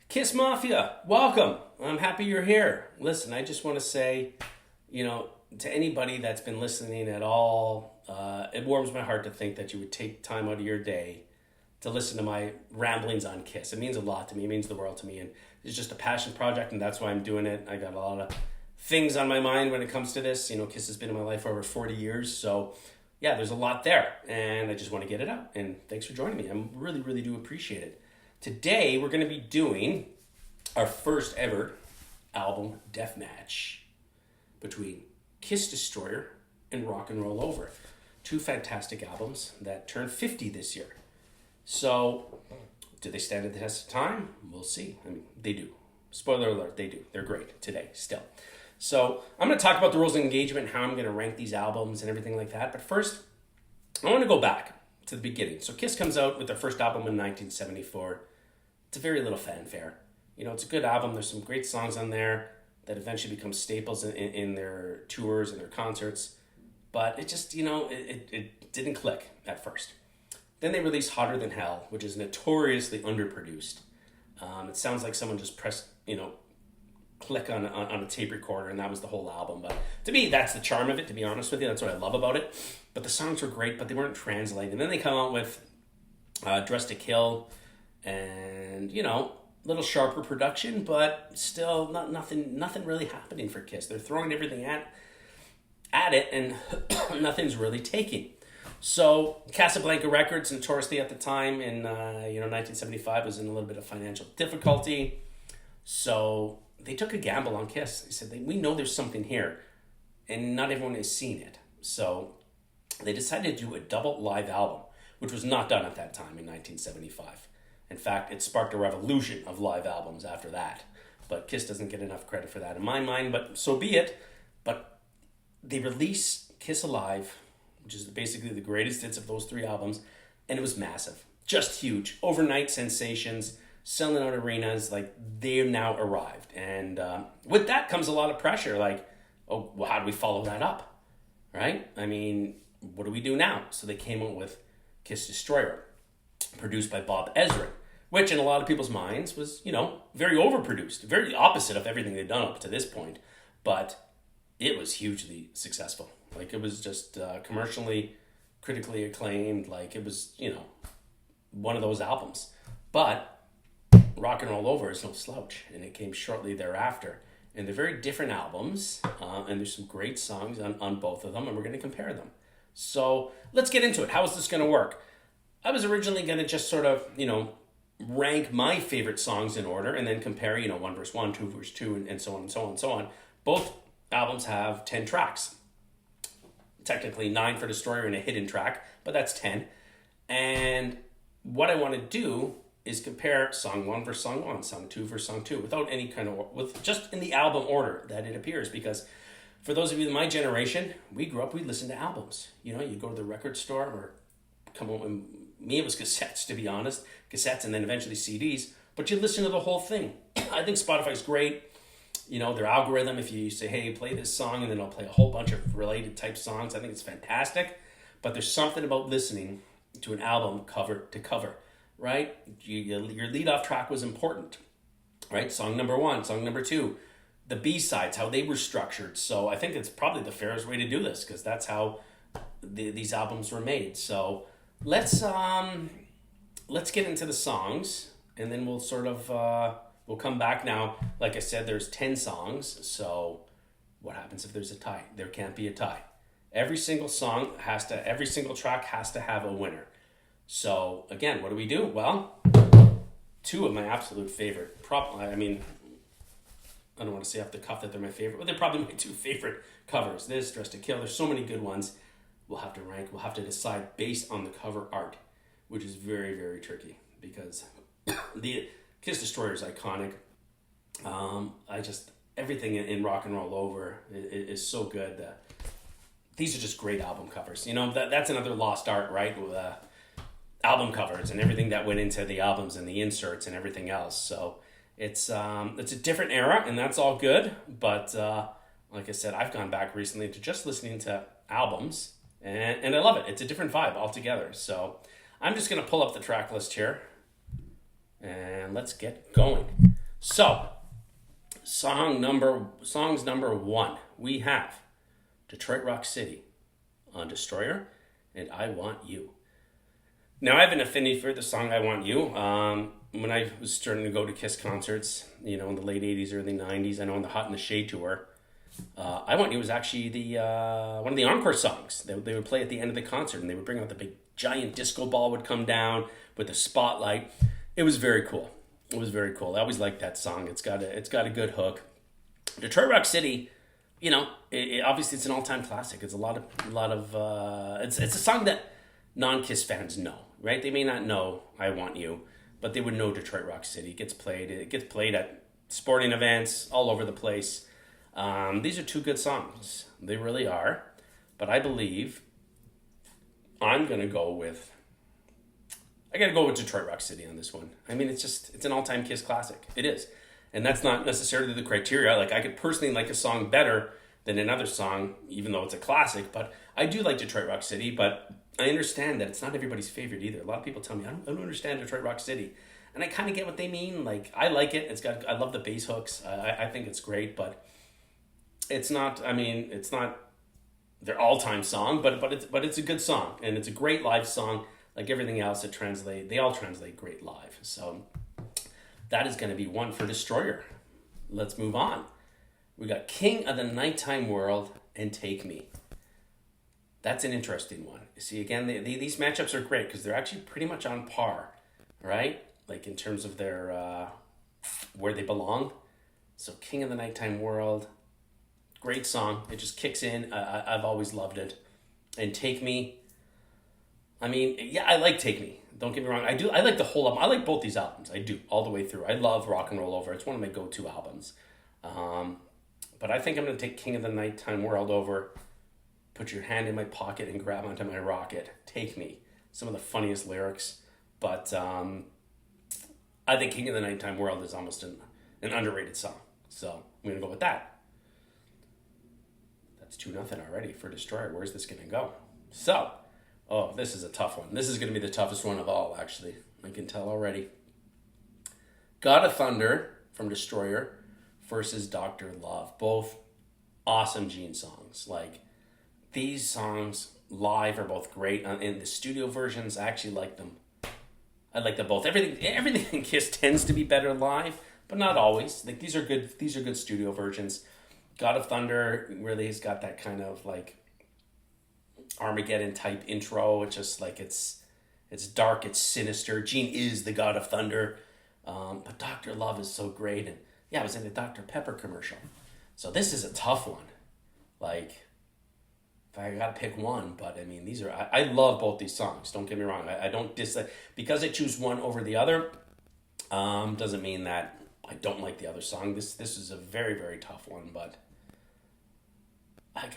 Kiss Mafia, welcome. I'm happy you're here. Listen, I just want to say, to anybody that's been listening at all, it warms my heart to think that you would take time out of your day to listen to my ramblings on Kiss. It means a lot to me. It means the world to me. And it's just a passion project, and that's why I'm doing it. I got a lot of things on my mind when it comes to this. Kiss has been in my life for over 40 years. So, yeah, there's a lot there. And I just want to get it out. And thanks for joining me. I really, really do appreciate it. Today, we're going to be doing our first ever album Deathmatch between Kiss Destroyer and Rock and Roll Over. Two fantastic albums that turned 50 this year. So, do they stand the test of time? We'll see. I mean, they do. Spoiler alert, they do. They're great today, still. So, I'm going to talk about the rules of engagement, how I'm going to rank these albums and everything like that. But first, I want to go back to the beginning. So, Kiss comes out with their first album in 1974. It's a very little fanfare. It's a good album. There's some great songs on there that eventually become staples in their tours and their concerts. But it just, it didn't click at first. Then they released Hotter Than Hell, which is notoriously underproduced. It sounds like someone just pressed, click on a tape recorder, and that was the whole album. But to me, that's the charm of it, to be honest with you. That's what I love about it. But the songs were great, but they weren't translated. And then they come out with Dress to Kill, and, little sharper production, but still nothing really happening for Kiss. They're throwing everything at it, and nothing's really taking. So Casablanca Records, notoriously at the time in 1975, was in a little bit of financial difficulty. So they took a gamble on Kiss. They said, we know there's something here, and not everyone has seen it. So they decided to do a double live album, which was not done at that time in 1975. In fact, it sparked a revolution of live albums after that. But Kiss doesn't get enough credit for that in my mind, but so be it. But they released Kiss Alive, which is basically the greatest hits of those three albums, and it was massive. Just huge. Overnight sensations, selling out arenas, like they've now arrived. And with that comes a lot of pressure, like, oh, well, how do we follow that up? Right? I mean, what do we do now? So they came out with Kiss Destroyer, produced by Bob Ezrin, which in a lot of people's minds was, very overproduced, very opposite of everything they'd done up to this point. But it was hugely successful. Like, it was just commercially, critically acclaimed. Like, it was, one of those albums. But Rock and Roll Over is no slouch, and it came shortly thereafter. And they're very different albums, and there's some great songs on both of them, and we're going to compare them. So let's get into it. How is this going to work? I was originally going to just sort of, rank my favorite songs in order and then compare, 1 verse 1, 2 verse 2, and so on and so on and so on. Both albums have 10 tracks. Technically 9 for Destroyer and a hidden track, but that's 10. And what I want to do is compare song 1 versus song 1, song 2 versus song 2, without any kind of, with just in the album order that it appears, because for those of you in my generation, we grew up, we listened to albums. You go to the record store or come home, me, it was cassettes, to be honest. Cassettes and then eventually CDs. But you listen to the whole thing. I think Spotify's great. Their algorithm, if you say, hey, play this song, and then I'll play a whole bunch of related type songs, I think it's fantastic. But there's something about listening to an album cover to cover, right? Your lead-off track was important, right? Song number 1, song number 2. The B-sides, how they were structured. So I think it's probably the fairest way to do this, because that's how these albums were made. So let's get into the songs, and then we'll sort of we'll come back now. Like I said, there's 10 songs, so what happens if there's a tie? There can't be a tie. Every single every single track has to have a winner. So again, what do? Well, 2 of my absolute favorite. I don't want to say off the cuff that they're my favorite, but they're probably my 2 favorite covers. This, Dress to Kill. There's so many good ones. We'll have to rank. We'll have to decide based on the cover art, which is very, very tricky, because the Kiss Destroyer is iconic. Everything in Rock and Roll Over is so good. These are just great album covers. That's another lost art, right? With album covers and everything that went into the albums and the inserts and everything else. So it's a different era, and that's all good. But like I said, I've gone back recently to just listening to albums. And I love it. It's a different vibe altogether. So I'm just going to pull up the track list here, and let's get going. So, songs number one, we have Detroit Rock City on Destroyer and I Want You. Now, I have an affinity for the song I Want You. When I was starting to go to Kiss concerts, in the late 80s, early 90s, I know on the Hot in the Shade tour, I Want You was actually the one of the encore songs. They would play at the end of the concert, and they would bring out the big giant disco ball would come down with the spotlight. It was very cool. It was very cool. I always liked that song. It's got a good hook. Detroit Rock City, obviously it's an all-time classic. It's it's a song that non-Kiss fans know, right? They may not know I Want You, but they would know Detroit Rock City. It gets played at sporting events all over the place. These are two good songs. They really are. But I believe I got to go with Detroit Rock City on this one. I mean, it's an all-time Kiss classic. It is. And that's not necessarily the criteria. Like, I could personally like a song better than another song, even though it's a classic. But I do like Detroit Rock City, but I understand that it's not everybody's favorite either. A lot of people tell me, I don't understand Detroit Rock City. And I kind of get what they mean. Like, I like it. I love the bass hooks. I think it's great, but it's not their all-time song, but it's a good song, and it's a great live song. Like everything else, they all translate great live. So that is going to be one for Destroyer. Let's move on. We got King of the Nighttime World and Take Me. That's an interesting one. See, again, these matchups are great because they're actually pretty much on par, right? Like in terms of their where they belong. So King of the Nighttime World, great song. It just kicks in. I've always loved it. And Take Me, I mean, yeah, I like Take Me. Don't get me wrong. I like the whole album. I like both these albums. I do, all the way through. I love Rock and Roll Over. It's one of my go-to albums. But I think I'm going to take King of the Nighttime World over Put Your Hand in My Pocket and Grab Onto My Rocket. Take Me. Some of the funniest lyrics. But I think King of the Nighttime World is almost an underrated song. So I'm going to go with that. That's 2-0 already for Destroyer. Where's this going to go? So, this is a tough one. This is going to be the toughest one of all, actually. I can tell already. God of Thunder from Destroyer versus Dr. Love. Both awesome Gene songs. Like, these songs live are both great. In the studio versions, I actually like them. I like them both. Everything in Kiss tends to be better live, but not always. Like, these are good studio versions. God of Thunder really has got that kind of like Armageddon type intro. It's just like it's dark, it's sinister. Gene is the God of Thunder, but Dr. Love is so great, and yeah, I was in a Dr. Pepper commercial. So this is a tough one. Like, if I gotta pick one, but I mean, I love both these songs. Don't get me wrong. I don't dislike because I choose one over the other. Doesn't mean that I don't like the other song. This is a very, very tough one, but I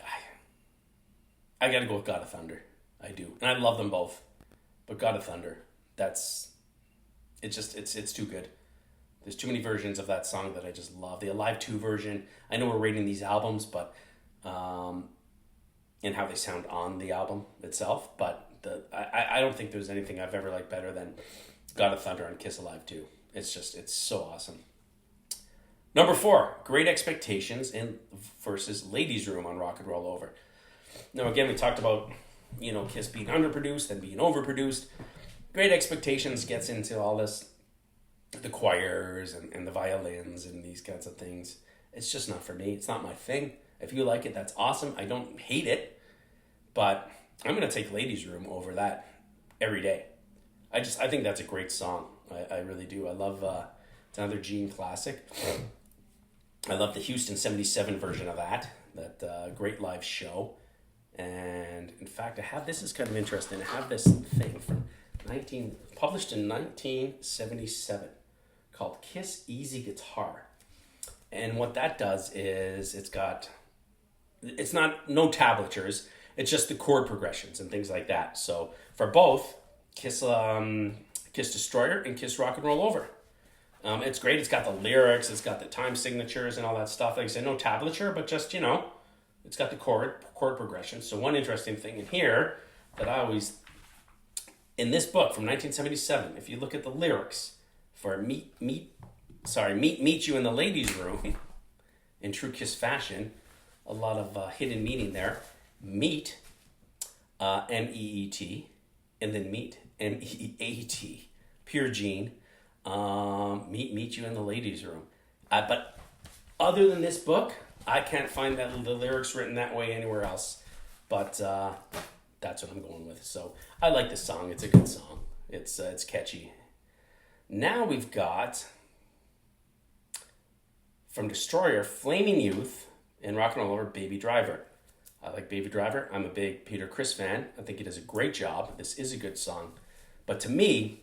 gotta go with God of Thunder. I do. And I love them both. But God of Thunder, it's too good. There's too many versions of that song that I just love. The Alive 2 version, I know we're rating these albums, but and how they sound on the album itself, but I don't think there's anything I've ever liked better than God of Thunder on Kiss Alive 2. It's so awesome. Number 4, Great Expectations versus Ladies' Room on Rock and Roll Over. Now, again, we talked about, Kiss being underproduced and being overproduced. Great Expectations gets into all this, the choirs and the violins and these kinds of things. It's just not for me. It's not my thing. If you like it, that's awesome. I don't hate it, but I'm going to take Ladies' Room over that every day. I think that's a great song. I really do. I love, it's another Gene classic. I love the Houston 77 version of that great live show. And in fact, this is kind of interesting. I have this thing from published in 1977 called Kiss Easy Guitar. And what that does is it's no tablatures. It's just the chord progressions and things like that. So for both Kiss Destroyer and Kiss Rock and Roll Over. It's great. It's got the lyrics. It's got the time signatures and all that stuff. Like I said, no tablature, but just, it's got the chord progression. So one interesting thing in here that in this book from 1977, if you look at the lyrics for Meet Meet You in the Ladies' Room in true Kiss fashion. A lot of hidden meaning there. Meet, Meet, and then Meet, Meat, Pure Gene. Meet You in the Ladies' Room. But other than this book, I can't find the lyrics written that way anywhere else. But that's what I'm going with. So I like this song. It's a good song. It's catchy. Now we've got from Destroyer, Flaming Youth, and Rock and Roll Over, Baby Driver. I like Baby Driver. I'm a big Peter Criss fan. I think he does a great job. This is a good song. But to me,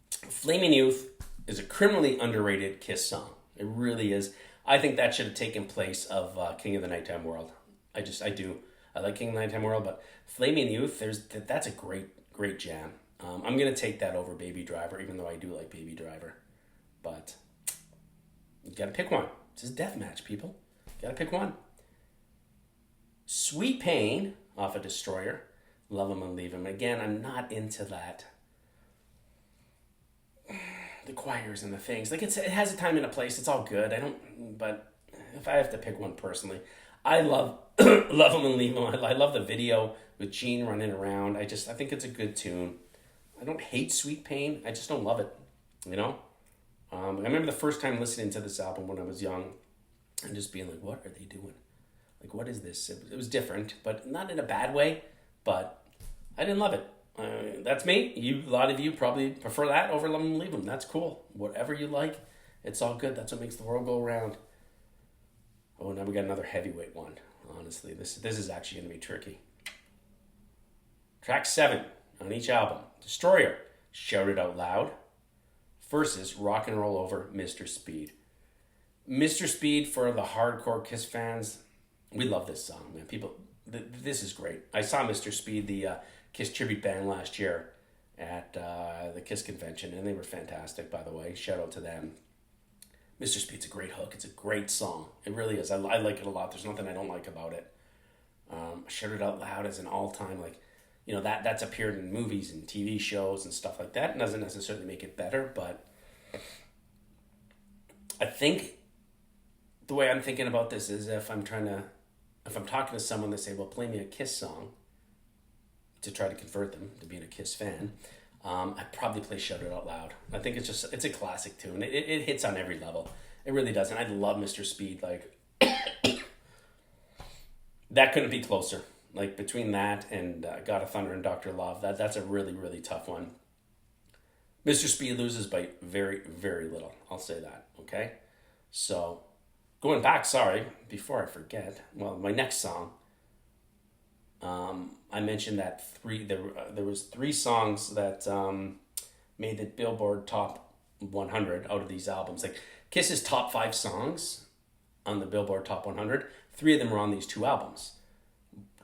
Flaming Youth is a criminally underrated Kiss song. It really is. I think that should have taken place of King of the Nighttime World. I do. I like King of the Nighttime World, but Flaming Youth, that's a great jam. I'm going to take that over Baby Driver, even though I do like Baby Driver. But you got to pick one. This is Deathmatch, people. You got to pick one. Sweet Pain off of Destroyer. Love 'Em and Leave 'Em. Again, I'm not into that. The choirs and the things. Like it has a time and a place. It's all good. But if I have to pick one personally, I love Love 'Em and Leave 'Em. I love the video with Gene running around. I think it's a good tune. I don't hate Sweet Pain. I just don't love it. I remember the first time listening to this album when I was young and just being like, what are they doing? Like, what is this? It was different, but not in a bad way, but I didn't love it. That's me. A lot of you probably prefer that over Love 'Em and Leave 'Em. That's cool. Whatever you like, it's all good. That's what makes the world go around. Oh, now we got another heavyweight one. Honestly, this is actually going to be tricky. Track 7 on each album. Destroyer, Shout It Out Loud, versus Rock and Roll Over, Mr. Speed. Mr. Speed, for the hardcore Kiss fans, we love this song, man. This is great. I saw Mr. Speed, the Kiss tribute band, last year at the Kiss convention, and they were fantastic, by the way. Shout out to them. Mr. Speed's a great hook. It's a great song. It really is. I like it a lot. There's nothing I don't like about it. Shout It Out Loud is an all-time, that's appeared in movies and TV shows and stuff like that. It doesn't necessarily make it better, but I think the way I'm thinking about this is if I'm talking to someone, they say, well, play me a Kiss song to try to convert them to being a Kiss fan, I'd probably play Shout It Out Loud. I think it's a classic tune. It hits on every level. It really does. And I love Mr. Speed. That couldn't be closer. Between that and God of Thunder and Dr. Love, that's a really, really tough one. Mr. Speed loses by very, very little. I'll say that, okay? So, going back, before I forget, my next song, I mentioned that there was 3 songs that made the Billboard Top 100 out of these albums. Kiss's top 5 songs on the Billboard Top 100, 3 of them were on these 2 albums.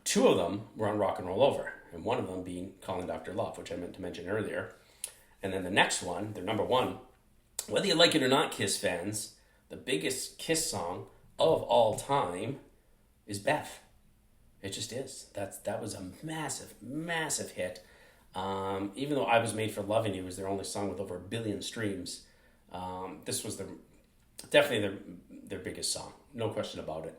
2 of them were on Rock and Roll Over, and one of them being Calling Dr. Love, which I meant to mention earlier. And then the next one, their number 1, whether you like it or not, Kiss fans, the biggest Kiss song of all time is Beth. It just is. That was a massive, massive hit. Even though I Was Made for Loving You was their only song with over 1 billion streams, this was definitely their biggest song. No question about it.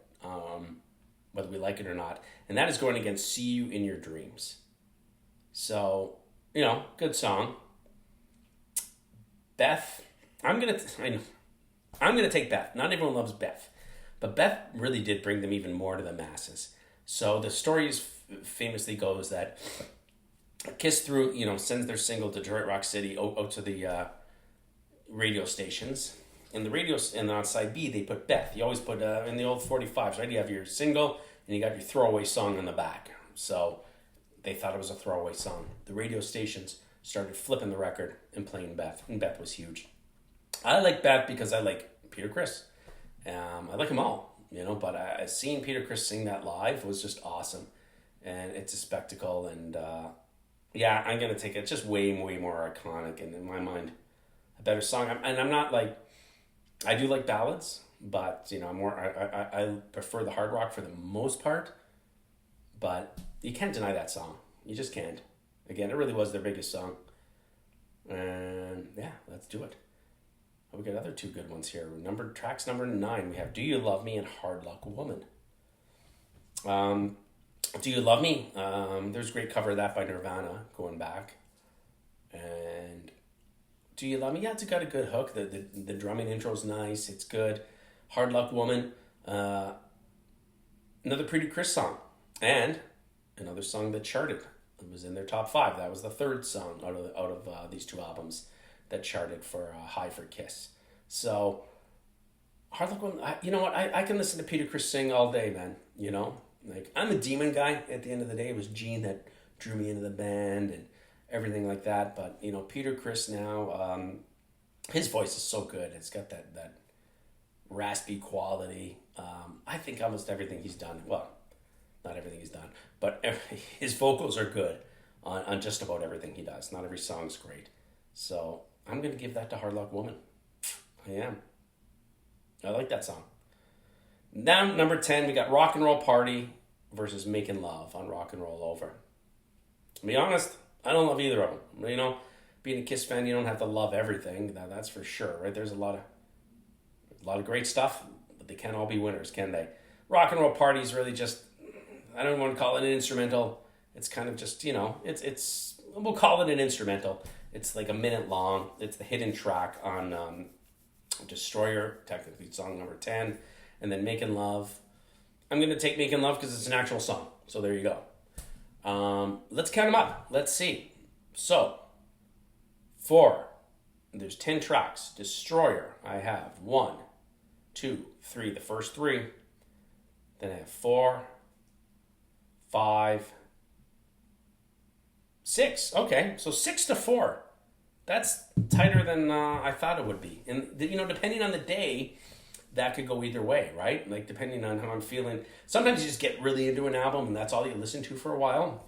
Whether we like it or not. And that is going against See You in Your Dreams. So, good song. Beth, I'm gonna take Beth. Not everyone loves Beth, but Beth really did bring them even more to the masses. So the story famously goes that Kiss sends their single to Detroit Rock City out to the radio stations. And on side B, they put Beth. You always put, in the old 45s, right? You have your single, and you got your throwaway song on the back. So they thought it was a throwaway song. The radio stations started flipping the record and playing Beth, and Beth was huge. I like Beth because I like Peter Criss. I like them all, but seeing Peter Criss sing that live was just awesome. And it's a spectacle, and I'm going to take it. It's just way, way more iconic, and in my mind, a better song. I'm not I do like ballads, but I prefer the hard rock for the most part. But you can't deny that song. You just can't. Again, it really was their biggest song. And let's do it. We got other two good ones here. Tracks number 9, we have Do You Love Me and Hard Luck Woman. Do You Love Me? There's a great cover of that by Nirvana, going back. And Do You Love Me? Yeah, it's got a good hook. The drumming intro's nice. It's good. Hard Luck Woman. Another Peter Criss song. And another song that charted. It was in their top 5. That was the third song out of these two albums that charted for high for Kiss. So, Hard Luck Woman, you know what? I can listen to Peter Criss sing all day, man. You know? Like, I'm a Demon guy. At the end of the day, it was Gene that drew me into the band and everything like that. But, you know, Peter Criss now, his voice is so good. It's got that raspy quality. I think almost everything he's done, well, not everything he's done, but his vocals are good on just about everything he does. Not every song's great. So I'm going to give that to Hard Luck Woman. I am. I like that song. Now, number 10, we got Rock and Roll Party versus Making Love on Rock and Roll Over. To be honest, I don't love either of them. You know, being a Kiss fan, you don't have to love everything. That's for sure, right? There's a lot of great stuff, but they can't all be winners, can they? Rock and Roll Party is really just, I don't want to call it an instrumental. It's kind of just, you know, it's we'll call it an instrumental. It's like a minute long. It's the hidden track on Destroyer, technically song number 10. And then Making Love. I'm going to take Making Love because it's an actual song. So there you go. Let's count them up. Let's see. So, there's 10 tracks. Destroyer, I have 1, 2, 3, the first 3. Then I have 4, 5, 6. Okay, so 6-4. That's tighter than I thought it would be. And, you know, depending on the day, that could go either way, right? Like, depending on how I'm feeling. Sometimes you just get really into an album and that's all you listen to for a while.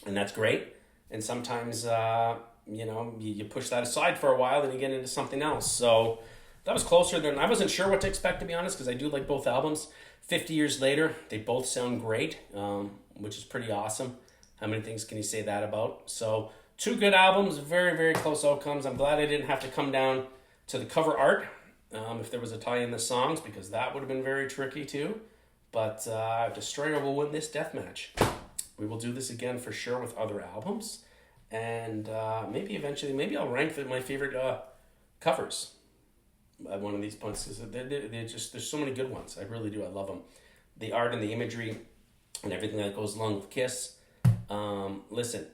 And that's great. And sometimes, you know, you push that aside for a while and you get into something else. So that was closer than... I wasn't sure what to expect, to be honest, because I do like both albums. 50 years later, they both sound great, which is pretty awesome. How many things can you say that about? So, 2 good albums, very, very close outcomes. I'm glad I didn't have to come down to the cover art. If there was a tie in the songs, because that would have been very tricky too. But Destroyer will win this deathmatch. We will do this again for sure with other albums. And maybe eventually, maybe I'll rank my favorite covers at one of these points. They're just, there's so many good ones. I really do. I love them. The art and the imagery and everything that goes along with Kiss. Listen,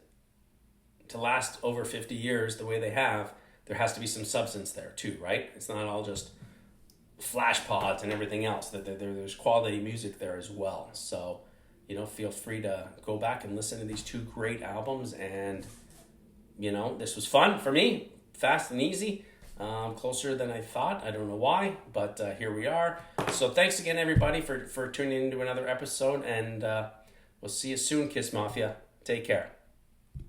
to last over 50 years the way they have, there has to be some substance there too, right? It's not all just flash pods and everything else. There's quality music there as well. So, you know, feel free to go back and listen to these 2 great albums. And, you know, this was fun for me. Fast and easy. Closer than I thought. I don't know why, but here we are. So thanks again, everybody, for tuning into another episode. And we'll see you soon, Kiss Mafia. Take care.